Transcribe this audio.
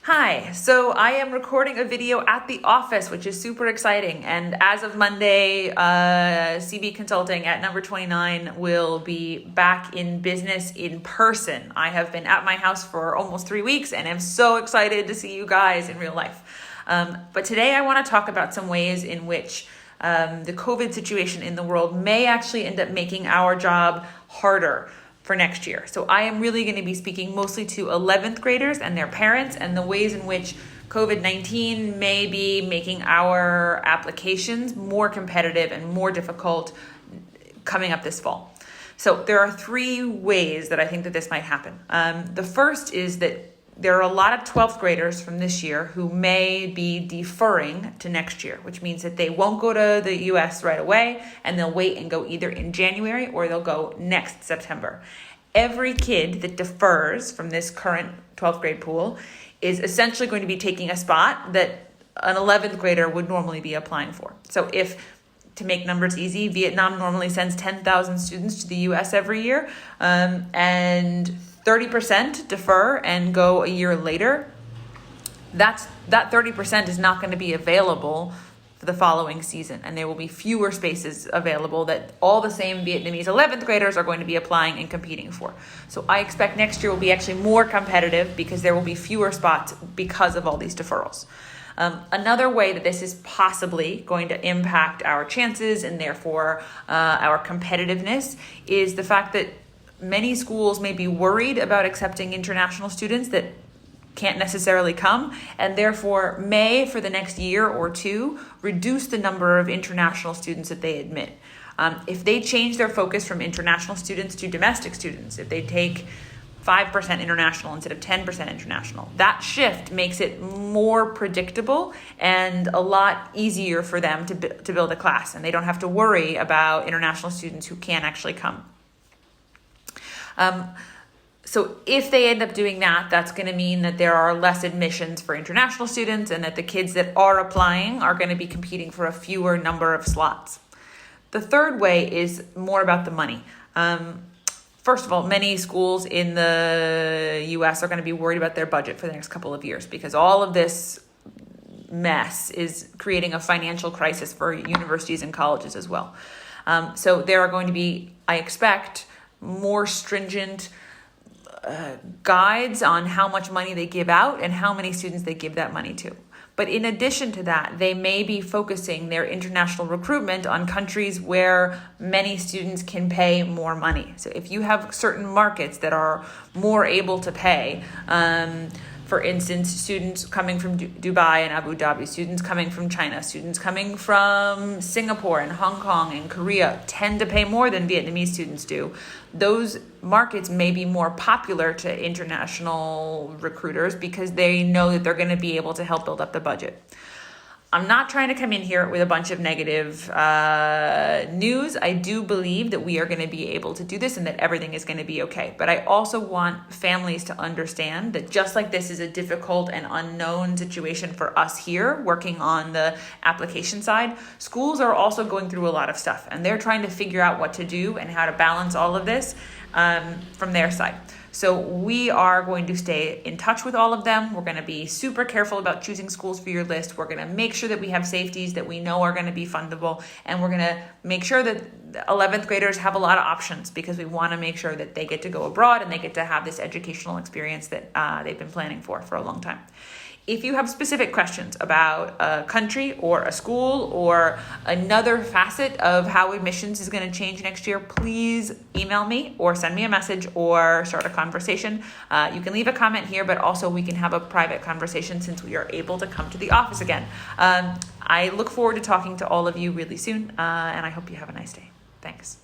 Hi, so I am recording a video at the office, which is super exciting. And as of Monday, CB Consulting at number 29 will be back in business in person. I have been at my house for almost 3 weeks and am so excited to see you guys in real life. But today I want to talk about some ways in which the COVID situation in the world may actually end up making our job harder for next year. So I am really going to be speaking mostly to 11th graders and their parents and the ways in which COVID-19 may be making our applications more competitive and more difficult coming up this fall. So there are 3 ways that I think that this might happen. The first is that there are a lot of 12th graders from this year who may be deferring to next year, which means that they won't go to the US right away and they'll wait and go either in January or they'll go next September. Every kid that defers from this current 12th grade pool is essentially going to be taking a spot that an 11th grader would normally be applying for. So to make numbers easy, Vietnam normally sends 10,000 students to the US every year, and 30% defer and go a year later. That 30% is not going to be available for the following season, and there will be fewer spaces available that all the same Vietnamese 11th graders are going to be applying and competing for. So I expect next year will be actually more competitive because there will be fewer spots because of all these deferrals. Another way that this is possibly going to impact our chances and therefore our competitiveness is the fact that many schools may be worried about accepting international students that can't necessarily come, and therefore may, for the next year or 2, reduce the number of international students that they admit. If they change their focus from international students to domestic students, if they take 5% international instead of 10% international, that shift makes it more predictable and a lot easier for them to build a class, and they don't have to worry about international students who can't actually come. So if they end up doing that, that's going to mean that there are less admissions for international students and that the kids that are applying are going to be competing for a fewer number of slots. The third way is more about the money. First of all, many schools in the US are going to be worried about their budget for the next couple of years because all of this mess is creating a financial crisis for universities and colleges as well. So there are going to be, I expect, more stringent guides on how much money they give out and how many students they give that money to. But in addition to that, they may be focusing their international recruitment on countries where many students can pay more money. So if you have certain markets that are more able to pay, for instance, students coming from Dubai and Abu Dhabi, students coming from China, students coming from Singapore and Hong Kong and Korea tend to pay more than Vietnamese students do. Those markets may be more popular to international recruiters because they know that they're going to be able to help build up the budget. I'm not trying to come in here with a bunch of negative news. I do believe that we are going to be able to do this and that everything is going to be okay. But I also want families to understand that just like this is a difficult and unknown situation for us here working on the application side, schools are also going through a lot of stuff and they're trying to figure out what to do and how to balance all of this from their side. So we are going to stay in touch with all of them. We're going to be super careful about choosing schools for your list. We're going to make sure that we have safeties that we know are going to be fundable. And we're going to make sure that 11th graders have a lot of options because we want to make sure that they get to go abroad and they get to have this educational experience that they've been planning for a long time. If you have specific questions about a country or a school or another facet of how admissions is going to change next year, please email me or send me a message or start a conversation. You can leave a comment here, but also we can have a private conversation since we are able to come to the office again. I look forward to talking to all of you really soon, and I hope you have a nice day. Thanks.